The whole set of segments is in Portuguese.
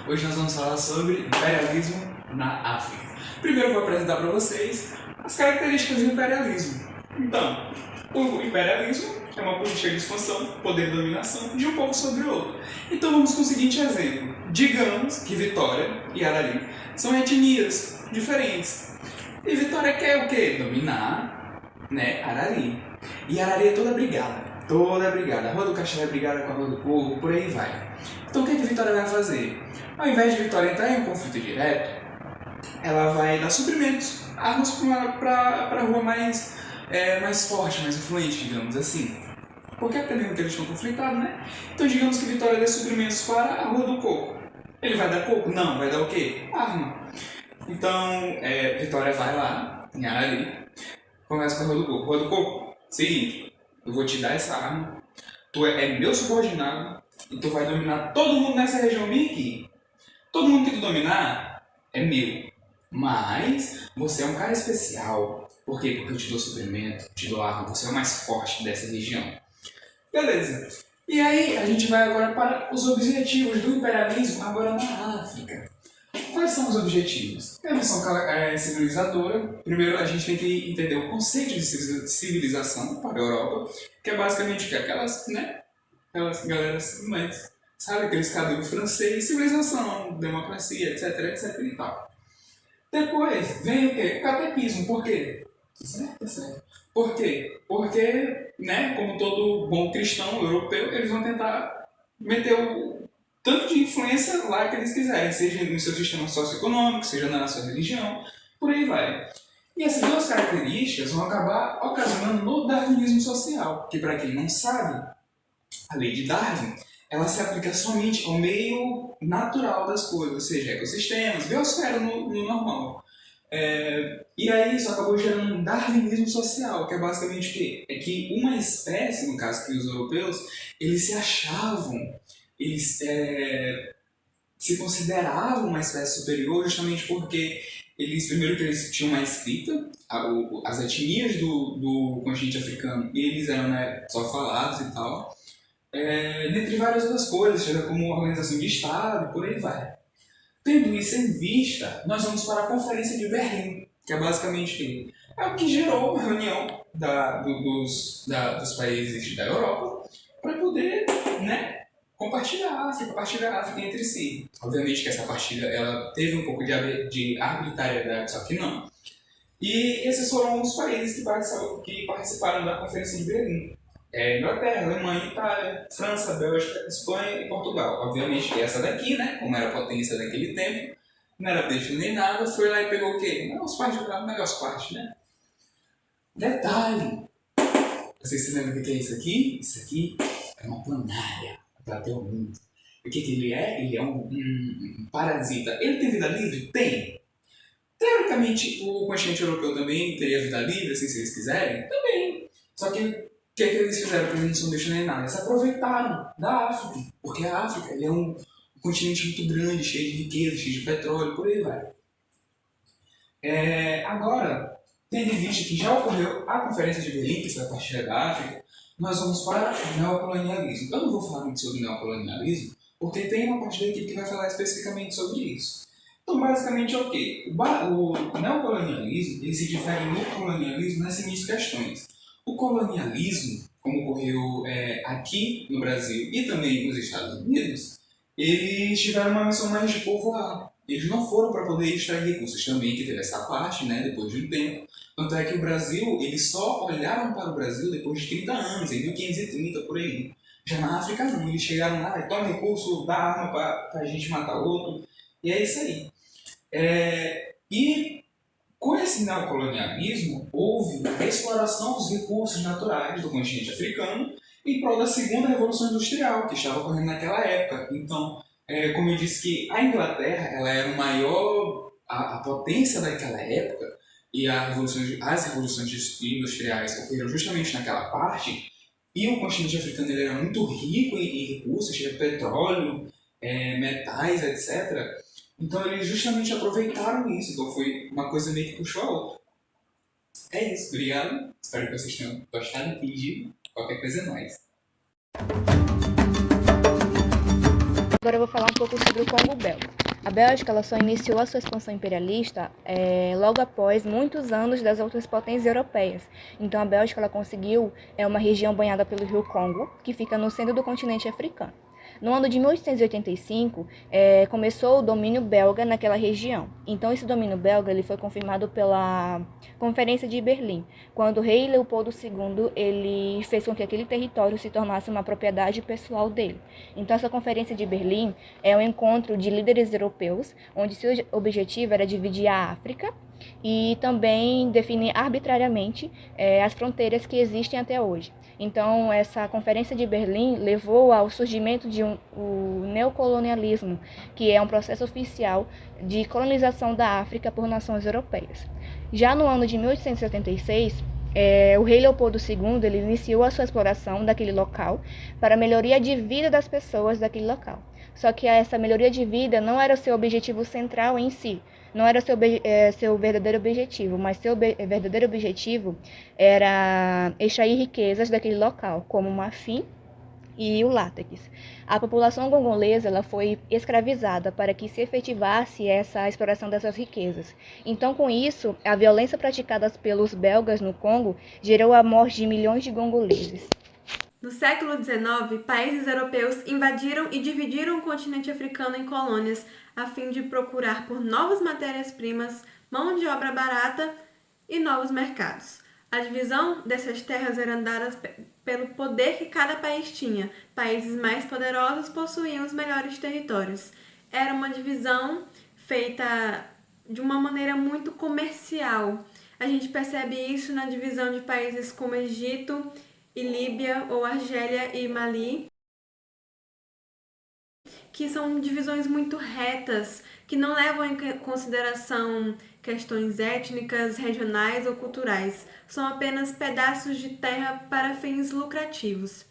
Hoje nós vamos falar sobre imperialismo na África. Primeiro eu vou apresentar para vocês as características do imperialismo. Então, o imperialismo é uma política de expansão, poder e dominação de um povo sobre o outro. Então vamos com o seguinte exemplo. Digamos que Vitória e Arari são etnias diferentes. E Vitória quer o quê? Dominar, Arari. E Arari é toda brigada. A Rua do Castelo é brigada com a Rua do Povo, por aí vai. Então o que Vitória vai fazer? Ao invés de Vitória entrar em um conflito direto, ela vai dar suprimentos, armas para a rua mais forte, mais influente, digamos assim. Porque é mesmo que eles estão conflitados, né? Então digamos que Vitória dê suprimentos para a Rua do Coco. Ele vai dar coco? Não, vai dar o quê? Arma. Então Vitória vai lá, em Arari, conversa com a Rua do Coco. Rua do Coco, seguinte, eu vou te dar essa arma, tu é meu subordinado e tu vai dominar todo mundo nessa região minha aqui. Todo mundo que tu dominar é meu, mas você é um cara especial. Por quê? Porque eu te dou suprimento, te dou arma, você é o mais forte dessa região. Beleza. E aí a gente vai agora para os objetivos do imperialismo agora na África. Quais são os objetivos? É a missão civilizadora. Primeiro a gente tem que entender o conceito de civilização para a Europa, que é basicamente o que? Aquelas galeras mais... Sabe, aqueles cadernos francês, civilização, democracia, etc, etc e tal. Depois vem o quê? O catequismo. Por quê? Certo. Por quê? Porque, como todo bom cristão europeu, eles vão tentar meter o tanto de influência lá que eles quiserem, seja no seu sistema socioeconômico, seja na sua religião, por aí vai. E essas duas características vão acabar ocasionando no darwinismo social, que para quem não sabe, a lei de Darwin, ela se aplica somente ao meio natural das coisas, ou seja, ecossistemas, biosfera no normal. E aí isso acabou gerando um darwinismo social, que é basicamente o quê? É que uma espécie, no caso que os europeus, eles se achavam, eles se consideravam uma espécie superior justamente porque primeiro que eles tinham uma escrita, as etnias do continente africano, eles eram só falados e tal, dentre várias outras coisas, chega como organização de Estado, por aí vai. Tendo isso em vista, nós vamos para a Conferência de Berlim, que é basicamente o que gerou uma reunião dos países da Europa para poder compartilhar a África entre si. Obviamente que essa partilha ela teve um pouco de arbitrariedade, só que não. E esses foram os países que participaram da Conferência de Berlim. Inglaterra, Alemanha, Itália, França, Bélgica, Espanha e Portugal. Obviamente que essa daqui, não era potência daquele tempo, não era peixe nem nada, foi lá e pegou o quê? Negócio parte, Detalhe! Vocês se lembram o que é isso aqui? Isso aqui é uma planária para ter o mundo. O que ele é? Ele é um parasita. Ele tem vida livre? Tem! Teoricamente, o continente europeu também teria vida livre, assim, se eles quiserem? Também! Só que o que eles fizeram para eles não deixar nem nada? Eles se aproveitaram da África, porque a África é um continente muito grande, cheio de riqueza, cheio de petróleo, por aí vai. Agora, tendo em vista que já ocorreu a Conferência de Berlim, que foi a partilha da África, nós vamos para o neocolonialismo. Eu não vou falar muito sobre neocolonialismo, porque tem uma parte da equipe que vai falar especificamente sobre isso. Então, basicamente é o quê? O neocolonialismo ele se difere do colonialismo nas seguintes questões. O colonialismo, como ocorreu aqui no Brasil e também nos Estados Unidos, eles tiveram uma missão mais de povoar. Eles não foram para poder extrair recursos também, que teve essa parte, depois de um tempo. Tanto é que o Brasil, eles só olharam para o Brasil depois de 30 anos, em 1530, por aí. Já na África não, eles chegaram lá e toma recurso, dá arma para a gente matar outro, e é isso aí. E com esse neocolonialismo, houve a exploração dos recursos naturais do continente africano em prol da segunda revolução industrial, que estava ocorrendo naquela época. Então, como eu disse que a Inglaterra ela era a potência daquela época, e as revoluções industriais ocorreram justamente naquela parte, e o continente africano ele era muito rico em recursos, tinha petróleo, metais, etc., então eles justamente aproveitaram isso, então foi uma coisa meio que puxou a outra. É isso, obrigado. Espero que vocês tenham gostado, entendido. Qualquer coisa é nóis. Agora eu vou falar um pouco sobre o Congo belga. A Bélgica ela só iniciou a sua expansão imperialista logo após muitos anos das outras potências europeias. Então a Bélgica ela conseguiu uma região banhada pelo rio Congo, que fica no centro do continente africano. No ano de 1885, começou o domínio belga naquela região. Então, esse domínio belga ele foi confirmado pela Conferência de Berlim, quando o rei Leopoldo II ele fez com que aquele território se tornasse uma propriedade pessoal dele. Então, essa Conferência de Berlim é um encontro de líderes europeus, onde seu objetivo era dividir a África e também definir arbitrariamente as fronteiras que existem até hoje. Então, essa Conferência de Berlim levou ao surgimento de o neocolonialismo, que é um processo oficial de colonização da África por nações europeias. Já no ano de 1876, o rei Leopoldo II ele iniciou a sua exploração daquele local para a melhoria de vida das pessoas daquele local. Só que essa melhoria de vida não era o seu objetivo central em si, não era seu verdadeiro objetivo, mas seu verdadeiro objetivo era extrair riquezas daquele local, como o marfim e o látex. A população congolesa ela foi escravizada para que se efetivasse essa exploração dessas riquezas. Então, com isso, a violência praticada pelos belgas no Congo gerou a morte de milhões de congoleses. No século XIX, países europeus invadiram e dividiram o continente africano em colônias a fim de procurar por novas matérias-primas, mão de obra barata e novos mercados. A divisão dessas terras era dada pelo poder que cada país tinha. Países mais poderosos possuíam os melhores territórios. Era uma divisão feita de uma maneira muito comercial. A gente percebe isso na divisão de países como Egito e Líbia, ou Argélia e Mali, que são divisões muito retas, que não levam em consideração questões étnicas, regionais ou culturais. São apenas pedaços de terra para fins lucrativos.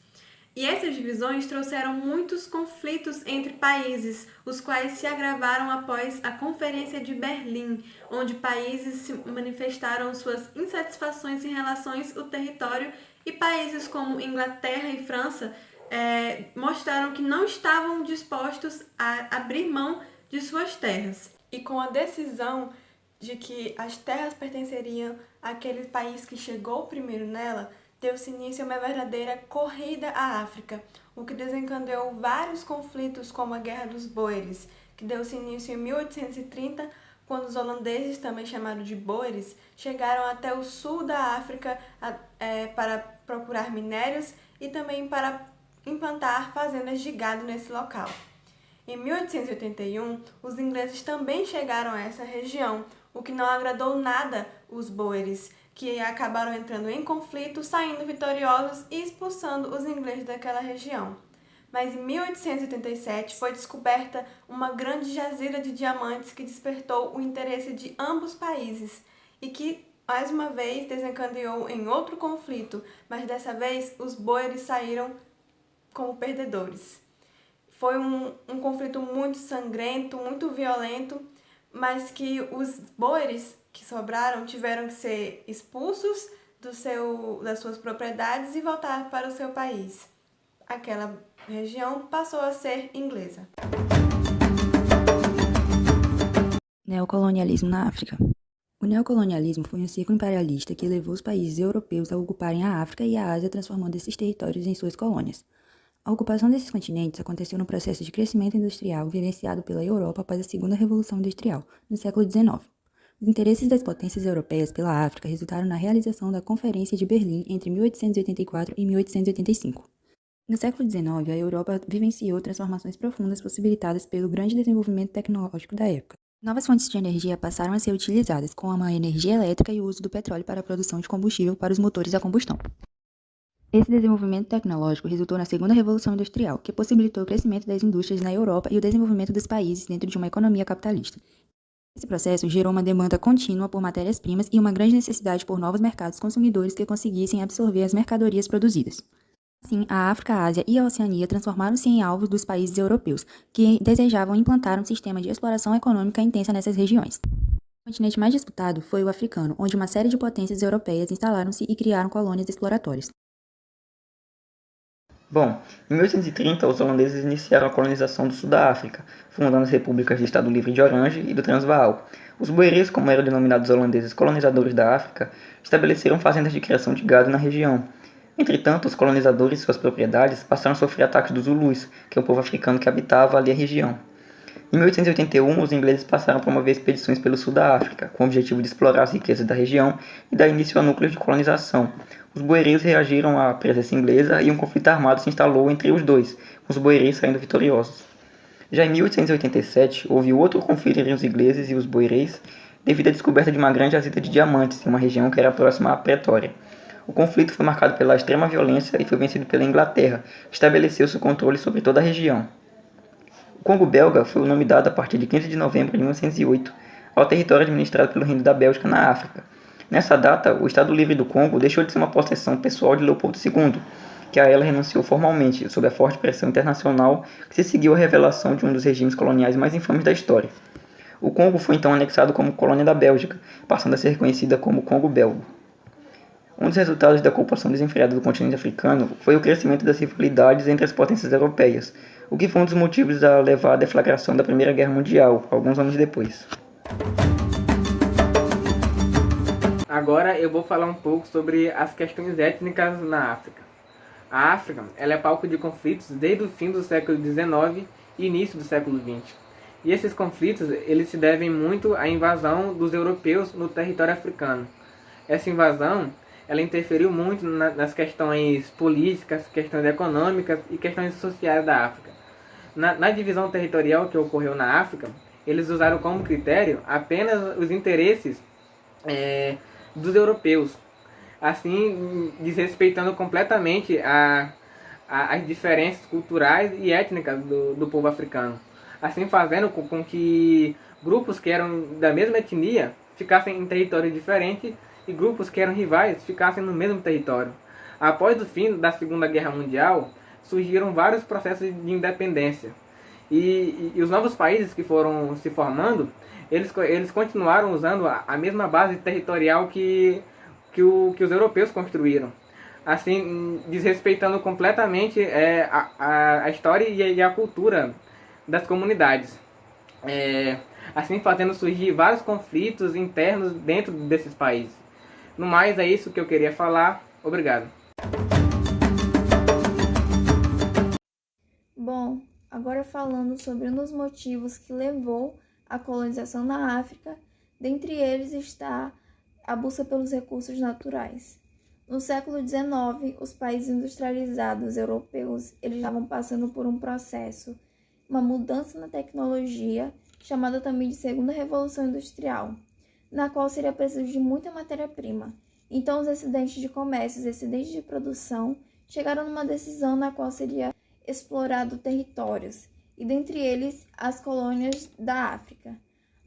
E essas divisões trouxeram muitos conflitos entre países, os quais se agravaram após a Conferência de Berlim, onde países se manifestaram suas insatisfações em relação ao território e países como Inglaterra e França mostraram que não estavam dispostos a abrir mão de suas terras. E com a decisão de que as terras pertenceriam àquele país que chegou primeiro nela, deu-se início a uma verdadeira corrida à África, o que desencadeou vários conflitos como a Guerra dos Boeres, que deu-se início em 1830, quando os holandeses, também chamados de Boeres, chegaram até o sul da África para procurar minérios e também para implantar fazendas de gado nesse local. Em 1881, os ingleses também chegaram a essa região, o que não agradou nada os Boeres, que acabaram entrando em conflito, saindo vitoriosos e expulsando os ingleses daquela região. Mas em 1887 foi descoberta uma grande jazida de diamantes que despertou o interesse de ambos países e que, mais uma vez, desencadeou em outro conflito, mas dessa vez os Boeres saíram como perdedores. Foi um conflito muito sangrento, muito violento, mas que os Boeres que sobraram tiveram que ser expulsos das suas propriedades e voltar para o seu país. Aquela região passou a ser inglesa. Neocolonialismo na África. O neocolonialismo foi um ciclo imperialista que levou os países europeus a ocuparem a África e a Ásia, transformando esses territórios em suas colônias. A ocupação desses continentes aconteceu no processo de crescimento industrial vivenciado pela Europa após a Segunda Revolução Industrial, no século XIX. Os interesses das potências europeias pela África resultaram na realização da Conferência de Berlim entre 1884 e 1885. No século XIX, a Europa vivenciou transformações profundas possibilitadas pelo grande desenvolvimento tecnológico da época. Novas fontes de energia passaram a ser utilizadas, como a energia elétrica e o uso do petróleo para a produção de combustível para os motores a combustão. Esse desenvolvimento tecnológico resultou na Segunda Revolução Industrial, que possibilitou o crescimento das indústrias na Europa e o desenvolvimento dos países dentro de uma economia capitalista. Esse processo gerou uma demanda contínua por matérias-primas e uma grande necessidade por novos mercados consumidores que conseguissem absorver as mercadorias produzidas. Assim, a África, a Ásia e a Oceania transformaram-se em alvos dos países europeus, que desejavam implantar um sistema de exploração econômica intensa nessas regiões. O continente mais disputado foi o africano, onde uma série de potências europeias instalaram-se e criaram colônias exploratórias. Bom, em 1830, os holandeses iniciaram a colonização do sul da África, fundando as repúblicas do Estado Livre de Orange e do Transvaal. Os boeris, como eram denominados os holandeses colonizadores da África, estabeleceram fazendas de criação de gado na região. Entretanto, os colonizadores e suas propriedades passaram a sofrer ataques dos Zulus, que é o povo africano que habitava ali a região. Em 1881, os ingleses passaram a promover expedições pelo sul da África, com o objetivo de explorar as riquezas da região e dar início a núcleos de colonização. Os boeris reagiram à presença inglesa e um conflito armado se instalou entre os dois, com os boeris saindo vitoriosos. Já em 1887, houve outro conflito entre os ingleses e os boeris, devido à descoberta de uma grande jazida de diamantes em uma região que era próxima à Pretória. O conflito foi marcado pela extrema violência e foi vencido pela Inglaterra, que estabeleceu seu controle sobre toda a região. O Congo belga foi o nome dado a partir de 15 de novembro de 1908 ao território administrado pelo Reino da Bélgica na África. Nessa data, o Estado Livre do Congo deixou de ser uma possessão pessoal de Leopoldo II, que a ela renunciou formalmente, sob a forte pressão internacional que se seguiu à revelação de um dos regimes coloniais mais infames da história. O Congo foi então anexado como colônia da Bélgica, passando a ser reconhecida como Congo belga. Um dos resultados da ocupação desenfreada do continente africano foi o crescimento das rivalidades entre as potências europeias, o que foi um dos motivos a levar à deflagração da Primeira Guerra Mundial, alguns anos depois. Agora eu vou falar um pouco sobre as questões étnicas na África. A África ela é palco de conflitos desde o fim do século XIX e início do século XX. E esses conflitos eles se devem muito à invasão dos europeus no território africano. Essa invasão ela interferiu muito nas questões políticas, questões econômicas e questões sociais da África. Na divisão territorial que ocorreu na África, eles usaram como critério apenas os interesses dos europeus, assim desrespeitando completamente as diferenças culturais e étnicas do povo africano, assim fazendo com que grupos que eram da mesma etnia ficassem em território diferente e grupos que eram rivais ficassem no mesmo território. Após o fim da Segunda Guerra Mundial, surgiram vários processos de independência. E os novos países que foram se formando, eles continuaram usando a mesma base territorial que os europeus construíram. Assim, desrespeitando completamente a história e a cultura das comunidades. Assim, fazendo surgir vários conflitos internos dentro desses países. No mais, é isso que eu queria falar. Obrigado. Bom, agora falando sobre um dos motivos que levou à colonização na África, dentre eles está a busca pelos recursos naturais. No século XIX, os países industrializados europeus eles estavam passando por um processo, uma mudança na tecnologia, chamada também de Segunda Revolução Industrial, na qual seria preciso de muita matéria-prima. Então, os excedentes de comércio, os excedentes de produção, chegaram numa decisão na qual seria explorado territórios, e dentre eles as colônias da África.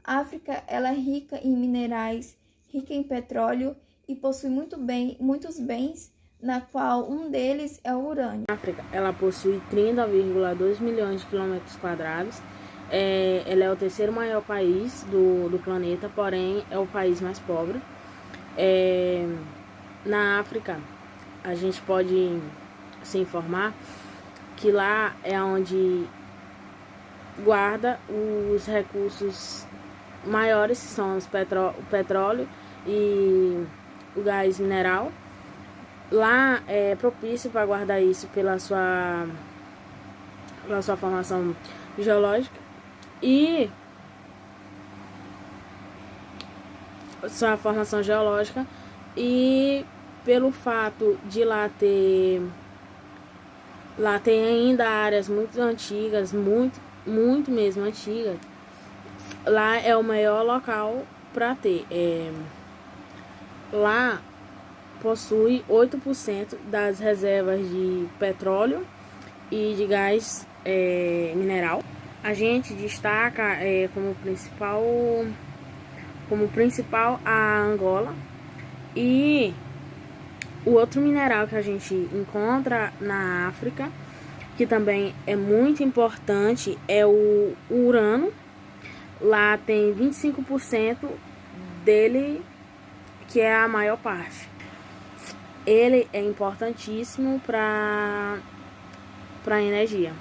A África ela é rica em minerais, rica em petróleo e possui muitos bens, na qual um deles é o urânio. A África ela possui 30,2 milhões de quilômetros quadrados. Ela é o terceiro maior país do planeta, porém é o país mais pobre. Na África, a gente pode se informar que lá é onde guarda os recursos maiores, que são o petróleo e o gás mineral. Lá é propício para guardar isso pela sua formação geológica e pelo fato de lá tem ainda áreas muito antigas, muito mesmo antigas. Lá é o maior local para ter. Lá possui 8% das reservas de petróleo e de gás mineral. A gente destaca como principal a Angola. E o outro mineral que a gente encontra na África, que também é muito importante, é o urânio. Lá tem 25% dele, que é a maior parte. Ele é importantíssimo para para a energia.